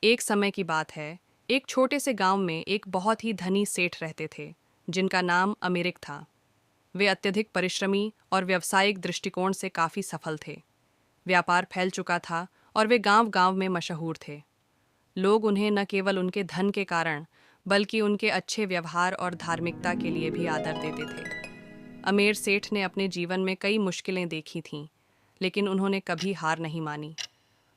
एक समय की बात है। एक छोटे से गांव में एक बहुत ही धनी सेठ रहते थे, जिनका नाम अमेरिक था। वे अत्यधिक परिश्रमी और व्यावसायिक दृष्टिकोण से काफ़ी सफल थे। व्यापार फैल चुका था और वे गांव-गांव में मशहूर थे। लोग उन्हें न केवल उनके धन के कारण, बल्कि उनके अच्छे व्यवहार और धार्मिकता के लिए भी आदर देते थे। अमीर सेठ ने अपने जीवन में कई मुश्किलें देखी थीं, लेकिन उन्होंने कभी हार नहीं मानी।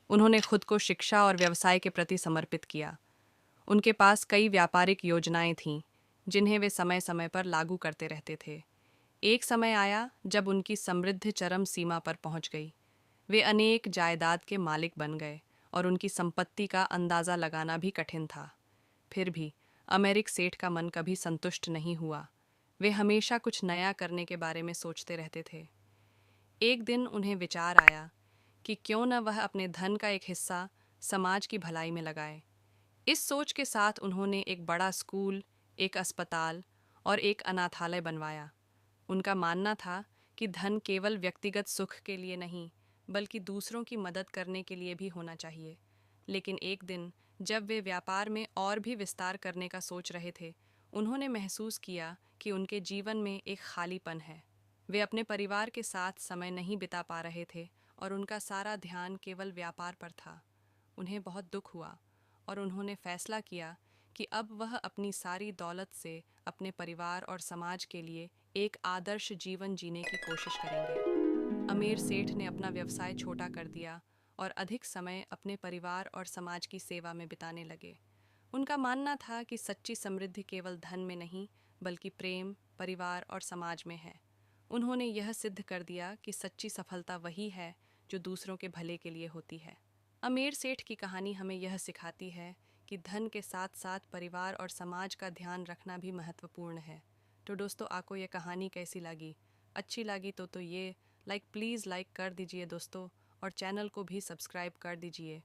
उन्होंने खुद को शिक्षा और व्यवसाय के प्रति समर्पित किया। उनके पास कई व्यापारिक योजनाएं थीं, जिन्हें वे समय समय पर लागू करते रहते थे। एक समय आया जब उनकी समृद्धि चरम सीमा पर पहुंच गई। वे अनेक जायदाद के मालिक बन गए और उनकी संपत्ति का अंदाज़ा लगाना भी कठिन था। फिर भी अमेरिक सेठ का मन कभी संतुष्ट नहीं हुआ। वे हमेशा कुछ नया करने के बारे में सोचते रहते थे। एक दिन उन्हें विचार आया कि क्यों न वह अपने धन का एक हिस्सा समाज की भलाई में लगाए। इस सोच के साथ उन्होंने एक बड़ा स्कूल, एक अस्पताल और एक अनाथालय बनवाया। उनका मानना था कि धन केवल व्यक्तिगत सुख के लिए नहीं, बल्कि दूसरों की मदद करने के लिए भी होना चाहिए। लेकिन एक दिन जब वे व्यापार में और भी विस्तार करने का सोच रहे थे, उन्होंने महसूस किया कि उनके जीवन में एक खालीपन है। वे अपने परिवार के साथ समय नहीं बिता पा रहे थे और उनका सारा ध्यान केवल व्यापार पर था। उन्हें बहुत दुख हुआ और उन्होंने फैसला किया कि अब वह अपनी सारी दौलत से अपने परिवार और समाज के लिए एक आदर्श जीवन जीने की कोशिश करेंगे। अमीर सेठ ने अपना व्यवसाय छोटा कर दिया और अधिक समय अपने परिवार और समाज की सेवा में बिताने लगे। उनका मानना था कि सच्ची समृद्धि केवल धन में नहीं, बल्कि प्रेम, परिवार और समाज में है। उन्होंने यह सिद्ध कर दिया कि सच्ची सफलता वही है जो दूसरों के भले के लिए होती है। अमीर सेठ की कहानी हमें यह सिखाती है कि धन के साथ साथ परिवार और समाज का ध्यान रखना भी महत्वपूर्ण है। तो दोस्तों, आपको ये कहानी कैसी लगी? अच्छी लगी तो ये प्लीज़ लाइक कर दीजिए दोस्तों, और चैनल को भी सब्सक्राइब कर दीजिए।